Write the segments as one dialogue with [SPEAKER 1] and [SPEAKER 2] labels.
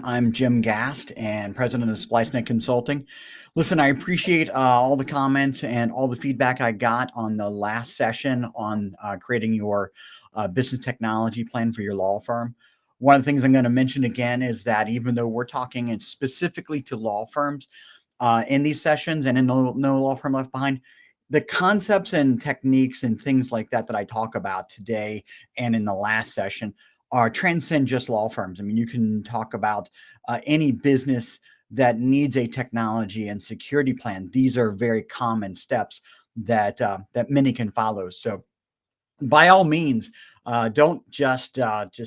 [SPEAKER 1] I'm Jim Gast and president of SpliceNet Consulting. Listen, I appreciate all the comments and all the feedback I got on the last session on creating your business technology plan for your law firm. One of the things I'm going to mention again is that even though we're talking specifically to law firms in these sessions and in no Law Firm Left Behind, the concepts and techniques and things like that that I talk about today and in the last session are transcend just law firms. I mean, you can talk about any business that needs a technology and security plan. These are very common steps that many can follow. So by all means, don't just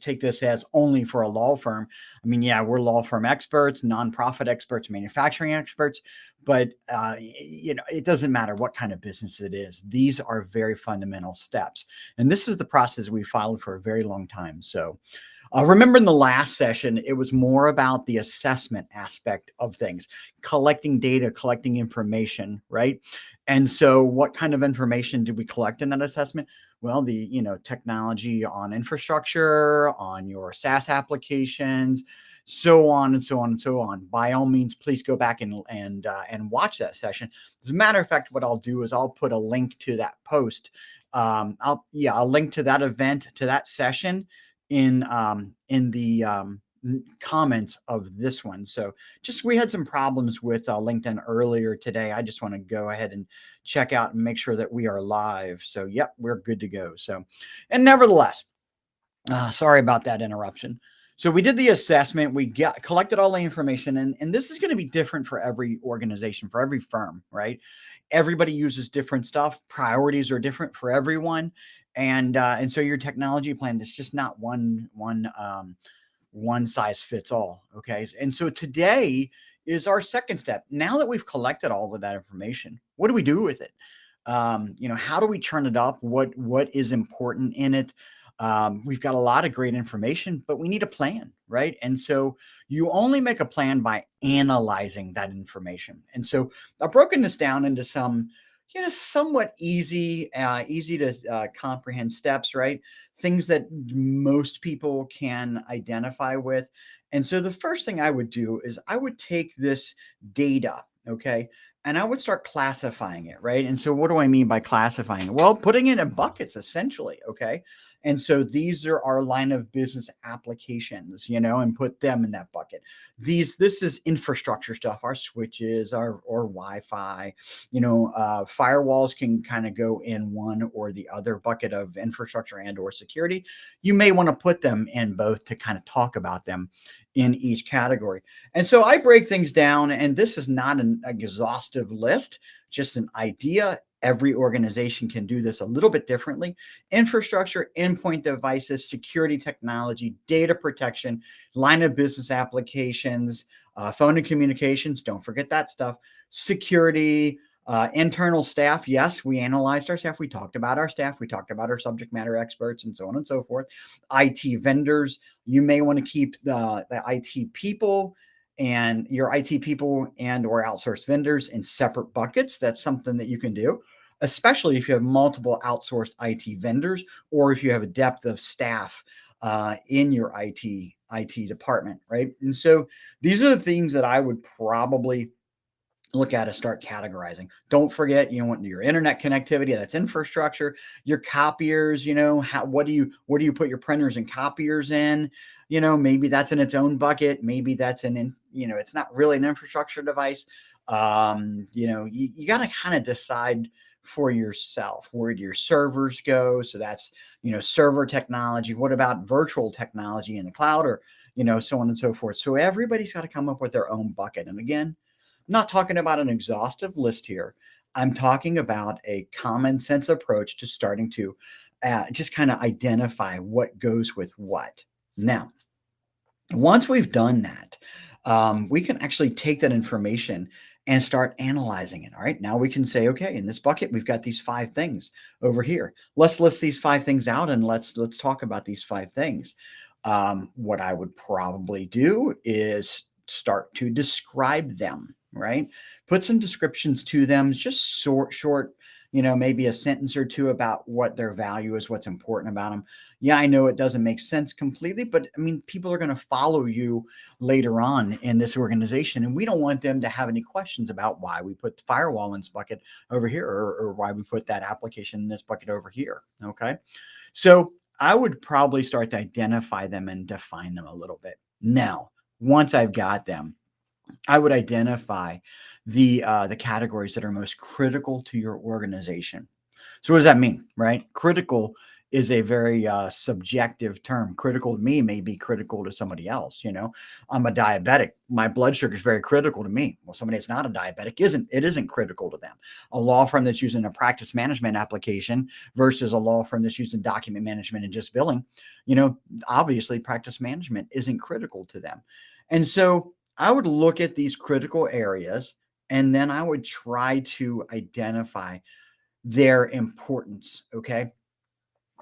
[SPEAKER 1] take this as only for a law firm. I mean, yeah, we're law firm experts, nonprofit experts, manufacturing experts, but it doesn't matter what kind of business it is. These are very fundamental steps, and this is the process we followed for a very long time. So. Remember in the last session, it was more about the assessment aspect of things, collecting data, collecting information, right? And so what kind of information did we collect in that assessment? Well, the technology on infrastructure, on your SaaS applications, so on and so on and so on. By all means, please go back and watch that session. As a matter of fact, what I'll do is I'll put a link to that post. I'll link to that event, to that session in the comments of this one. So just we had some problems with LinkedIn earlier today. I just want to go ahead and check out and make sure that we are live. So yep, we're good to go. So, and nevertheless, sorry about that interruption. So we did the assessment, we collected all the information, and this is going to be different for every organization, for every firm, right? Everybody uses different stuff. Priorities are different for everyone. And so your technology plan, is just not one size fits all. Okay. And so today is our second step. Now that we've collected all of that information, what do we do with it? How do we churn it up? What is important in it? We've got a lot of great information, but we need a plan, right? And so you only make a plan by analyzing that information. And so I've broken this down into some, somewhat easy to comprehend steps, right? Things that most people can identify with. And so the first thing I would do is I would take this data, okay, and I would start classifying it, right? And so what do I mean by classifying it? Well, putting it in buckets, essentially, okay? And so these are our line of business applications, and put them in that bucket. This is infrastructure stuff, our switches, or Wi-Fi, firewalls can kind of go in one or the other bucket of infrastructure and or security. You may want to put them in both to kind of talk about them in each category. And so I break things down, and this is not an exhaustive list, just an idea. Every organization can do this a little bit differently. Infrastructure, endpoint devices, security technology, data protection, line of business applications, phone and communications. Don't forget that stuff. Security, internal staff. Yes, we analyzed our staff. We talked about our staff. We talked about our subject matter experts and so on and so forth. IT vendors. You may want to keep the IT people and your IT people and or outsourced vendors in separate buckets. That's something that you can do, especially if you have multiple outsourced IT vendors or if you have a depth of staff in your IT department, right? And so these are the things that I would probably look at to start categorizing. Don't forget, you want your internet connectivity, that's infrastructure, your copiers, what do you put your printers and copiers in? Maybe that's in its own bucket. Maybe that's it's not really an infrastructure device. You got to kind of decide for yourself where do your servers go. So that's, server technology. What about virtual technology in the cloud or, so on and so forth. So everybody's got to come up with their own bucket. And again, I'm not talking about an exhaustive list here. I'm talking about a common sense approach to starting to just kind of identify what goes with what. Now, once we've done that, we can actually take that information and start analyzing it. All right. Now we can say, okay, in this bucket, we've got these 5 things over here. Let's list these 5 things out and let's talk about these 5 things. What I would probably do is start to describe them, right? Put some descriptions to them, just short, maybe a sentence or two about what their value is, what's important about them. Yeah, I know it doesn't make sense completely, but I mean, people are going to follow you later on in this organization, and we don't want them to have any questions about why we put the firewall in this bucket over here, or why we put that application in this bucket over here. Okay. So I would probably start to identify them and define them a little bit. Now, once I've got them, I would identify the categories that are most critical to your organization. So what does that mean, right? Critical is a very subjective term. Critical to me may be critical to somebody else. I'm a diabetic. My blood sugar is very critical to me. Well, somebody that's not a diabetic isn't. It isn't critical to them. A law firm that's using a practice management application versus a law firm that's using document management and just billing. You know, obviously, practice management isn't critical to them, and so I would look at these critical areas, and then I would try to identify their importance. Okay.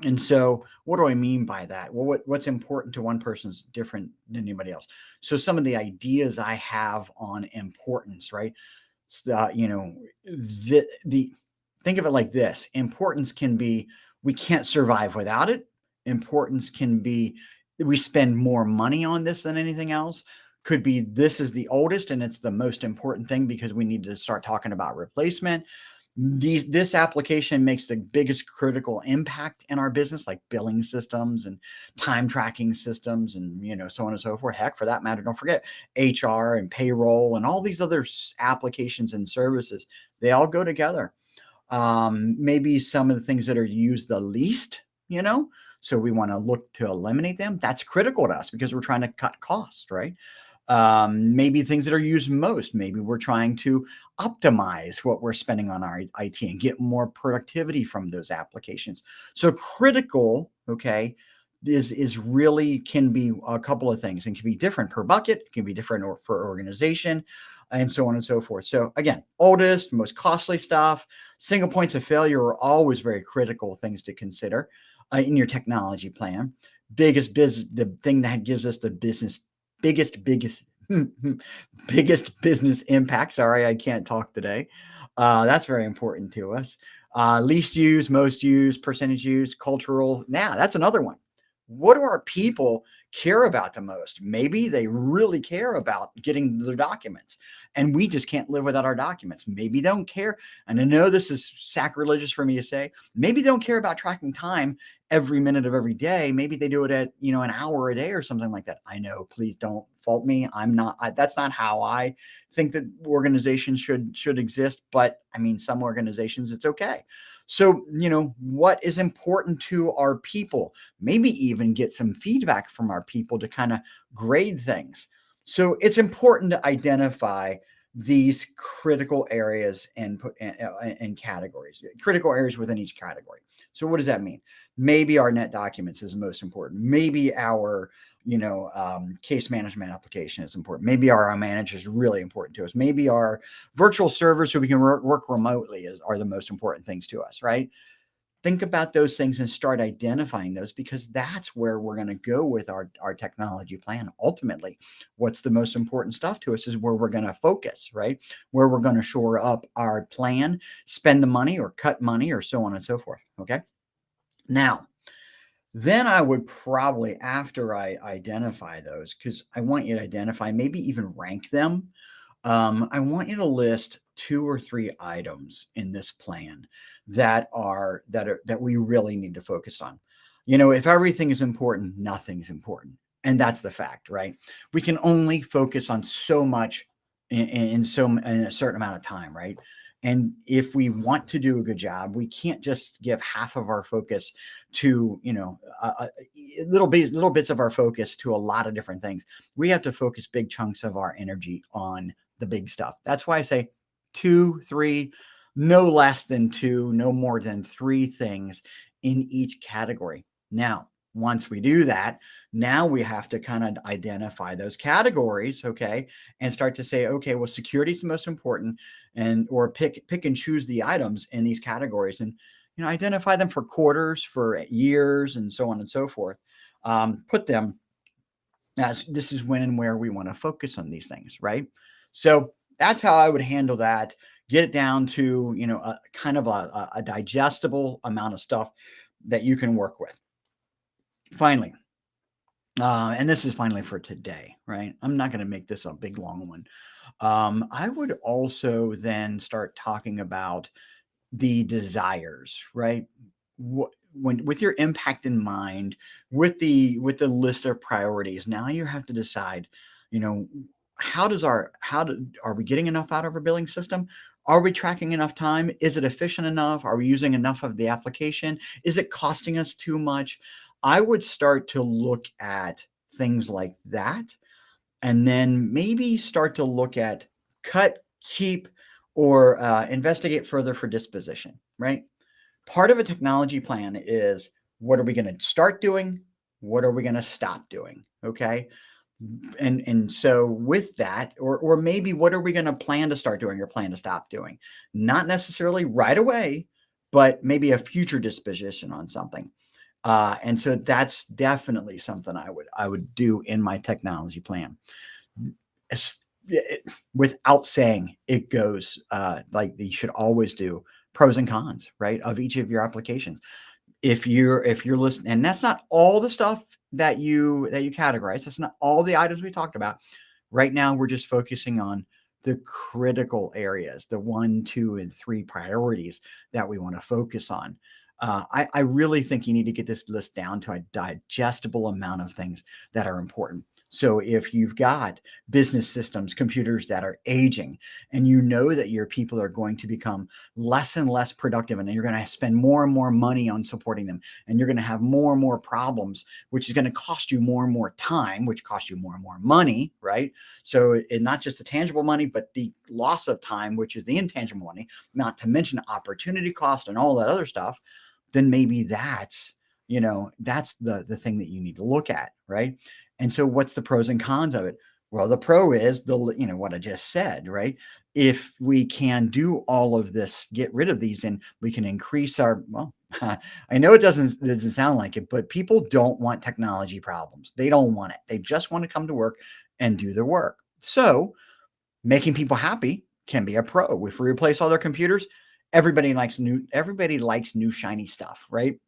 [SPEAKER 1] And so what do I mean by that? Well, what's important to one person is different than anybody else. So some of the ideas I have on importance, right? The think of it like this. Importance can be we can't survive without it. Importance can be we spend more money on this than anything else. Could be this is the oldest and it's the most important thing because we need to start talking about replacement. This application makes the biggest critical impact in our business, like billing systems and time tracking systems, and so on and so forth. Heck, for that matter, don't forget HR and payroll and all these other applications and services. They all go together. Maybe some of the things that are used the least, so we want to look to eliminate them. That's critical to us because we're trying to cut costs, right? Maybe things that are used most. Maybe we're trying to optimize what we're spending on our IT and get more productivity from those applications. So critical, okay, is really can be a couple of things and can be different per bucket, it can be different for organization, and so on and so forth. So again, oldest, most costly stuff, single points of failure are always very critical things to consider in your technology plan. The thing that gives us the biggest biggest business impact. Sorry, I can't talk today. That's very important to us. Least used, most used, percentage used, cultural. Now, that's another one. What do our people care about the most? Maybe they really care about getting their documents, and we just can't live without our documents. Maybe they don't care. And I know this is sacrilegious for me to say. Maybe they don't care about tracking time every minute of every day. Maybe they do it at an hour a day or something like that. I know. Please don't fault me. I'm not. That's not how I think that organizations should exist. But I mean, some organizations it's okay. So what is important to our people? Maybe even get some feedback from our people to kind of grade things. So it's important to identify these critical areas and put and categories, critical areas within each category. So what does that mean? Maybe our net documents is most important. Maybe our case management application is important. Maybe our manager is really important to us. Maybe our virtual servers so we can work remotely are the most important things to us, right? Think about those things and start identifying those because that's where we're going to go with our technology plan. Ultimately, what's the most important stuff to us is where we're going to focus, right? Where we're going to shore up our plan, spend the money or cut money or so on and so forth. Okay. Now, then I would probably, after I identify those, because I want you to identify, maybe even rank them. I want you to list 2 or 3 items in this plan that we really need to focus on. If everything is important, nothing's important, and that's the fact, right? We can only focus on so much in a certain amount of time, right? And if we want to do a good job, we can't just give half of our focus to, little bits of our focus to a lot of different things. We have to focus big chunks of our energy on the big stuff. That's why I say 2, 3, no less than 2, no more than 3 things in each category. Now, once we do that, now we have to kind of identify those categories, okay, and start to say, okay, well, security is the most important, or pick and choose the items in these categories, and identify them for quarters, for years, and so on and so forth. Put them as this is when and where we want to focus on these things, right? So that's how I would handle that. Get it down to a kind of a digestible amount of stuff that you can work with. Finally, and this is finally for today, right? I'm not going to make this a big long one. I would also then start talking about the desires, right? When with your impact in mind, with the list of priorities, now you have to decide, you know, are we getting enough out of our billing system? Are we tracking enough time? Is it efficient enough? Are we using enough of the application? Is it costing us too much? I would start to look at things like that, and then maybe start to look at cut, keep, or investigate further for disposition, right? Part of a technology plan is, what are we going to start doing? What are we going to stop doing? Okay. And so with that, or maybe what are we going to plan to start doing or plan to stop doing? Not necessarily right away, but maybe a future disposition on something. And so that's definitely something I would do in my technology plan. As, without saying, it goes like you should always do pros and cons, right, of each of your applications. If you're listening, and that's not all the stuff that you categorize. That's not all the items we talked about. Right now, we're just focusing on the critical areas, the 1, 2, and 3 priorities that we want to focus on. I really think you need to get this list down to a digestible amount of things that are important. So if you've got business systems, computers that are aging, and you know that your people are going to become less and less productive, and you're going to spend more and more money on supporting them, and you're going to have more and more problems, which is going to cost you more and more time, which costs you more and more money, right? So not just the tangible money, but the loss of time, which is the intangible money, not to mention opportunity cost and all that other stuff. Then maybe that's the thing that you need to look at, right? And so what's the pros and cons of it? Well, the pro is what I just said, right? If we can do all of this, get rid of these, and we can increase our, well, I know it doesn't sound like it, but people don't want technology problems. They don't want it. They just want to come to work and do their work. So making people happy can be a pro. If we replace all their computers, everybody likes new shiny stuff, right?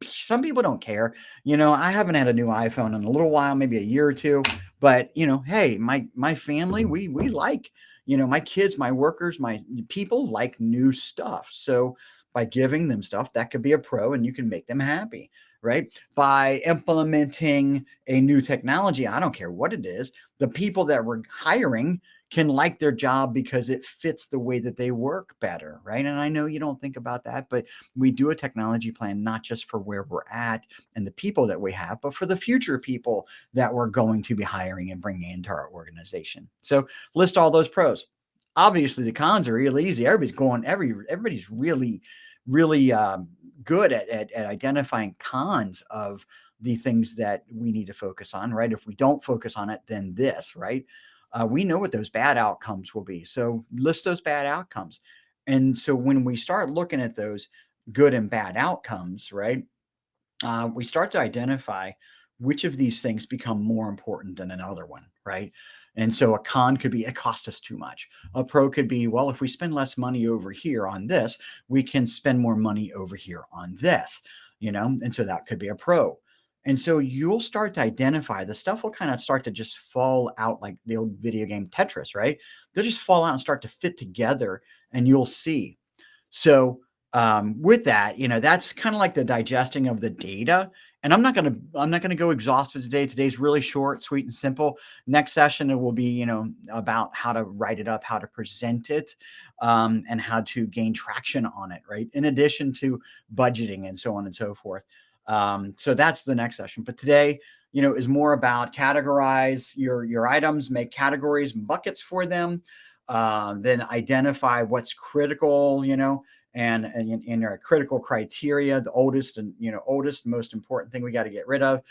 [SPEAKER 1] Some people don't care. I haven't had a new iPhone in a little while, maybe a year or two, but hey, my family, we like, my kids, my workers, my people like new stuff. So by giving them stuff, that could be a pro, and you can make them happy, right? By implementing a new technology, I don't care what it is, the people that we're hiring can like their job because it fits the way that they work better, right? And I know you don't think about that, but we do a technology plan not just for where we're at and the people that we have, but for the future people that we're going to be hiring and bringing into our organization. So list all those pros. Obviously, the cons are really easy. Everybody's really, really good at identifying cons of the things that we need to focus on, right? If we don't focus on it, then this, right? We know what those bad outcomes will be. So list those bad outcomes. And so when we start looking at those good and bad outcomes, right, we start to identify which of these things become more important than another one, right? And so a con could be it costs us too much. A pro could be, well, if we spend less money over here on this, we can spend more money over here on this, and so that could be a pro. And so you'll start to identify the stuff will kind of start to just fall out like the old video game Tetris, right? They'll just fall out and start to fit together, and you'll see. So with that, that's kind of like the digesting of the data. And I'm not gonna go exhaustive today. Today's really short, sweet, and simple. Next session it will be, about how to write it up, how to present it, and how to gain traction on it, right? In addition to budgeting and so on and so forth. So that's the next session. But today, is more about categorize your items, make categories, buckets for them, then identify what's critical, and in our critical criteria, the oldest, most important thing we got to get rid of,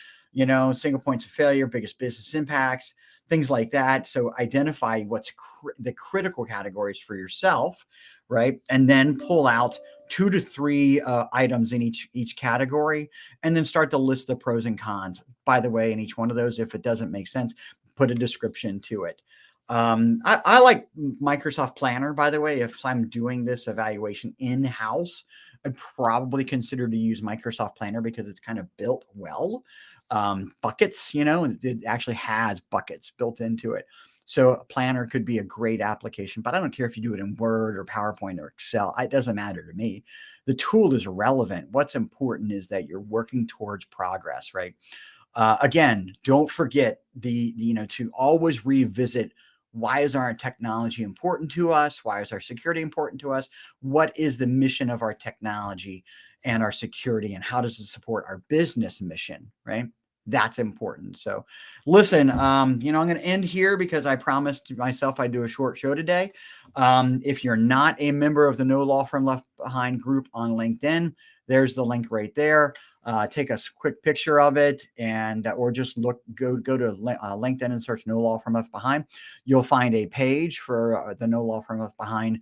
[SPEAKER 1] single points of failure, biggest business impacts, things like that. So identify what's the critical categories for yourself, right? And then pull out 2 to 3 items in each category, and then start to list the pros and cons. By the way, in each one of those, if it doesn't make sense, put a description to it. I like Microsoft Planner, by the way. If I'm doing this evaluation in-house, I'd probably consider to use Microsoft Planner because it's kind of built well. buckets, and it actually has buckets built into it. So a planner could be a great application, but I don't care if you do it in Word or PowerPoint or Excel. It doesn't matter to me. The tool is relevant. What's important is that you're working towards progress, right? Again, don't forget to always revisit, why is our technology important to us? Why is our security important to us? What is the mission of our technology and our security, and how does it support our business mission, right? That's important. So listen, I'm going to end here because I promised myself I'd do a short show today. If you're not a member of the No Law Firm Left Behind group on LinkedIn, there's the link right there. Take a quick picture of it, and or just go to LinkedIn and search No Law Firm Left Behind. You'll find a page for the No Law Firm Left Behind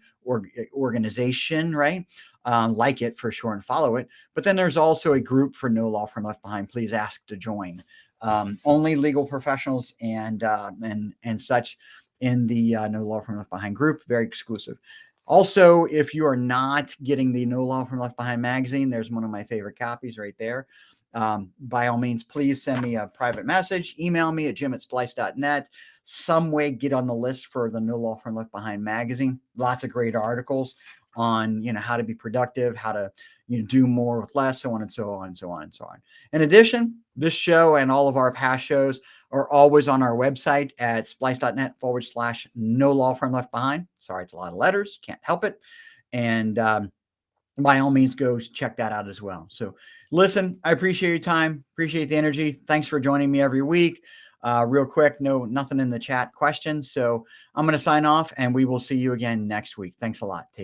[SPEAKER 1] organization, right? Like it for sure and follow it. But then there's also a group for No Law Firm Left Behind. Please ask to join. Only legal professionals and such in the No Law Firm Left Behind group. Very exclusive. Also, if you are not getting the No Law Firm Left Behind magazine, there's one of my favorite copies right there. By all means, please send me a private message. Email me at jim@splice.net. Some way get on the list for the No Law Firm Left Behind magazine. Lots of great articles on how to be productive, how to do more with less, so on and so on and so on and so on. In addition, this show and all of our past shows are always on our website at splice.net/No Law Firm Left Behind. Sorry, it's a lot of letters. Can't help it. And by all means, go check that out as well. So listen, I appreciate your time. Appreciate the energy. Thanks for joining me every week. Real quick, nothing in the chat questions. So I'm going to sign off, and we will see you again next week. Thanks a lot. Take care.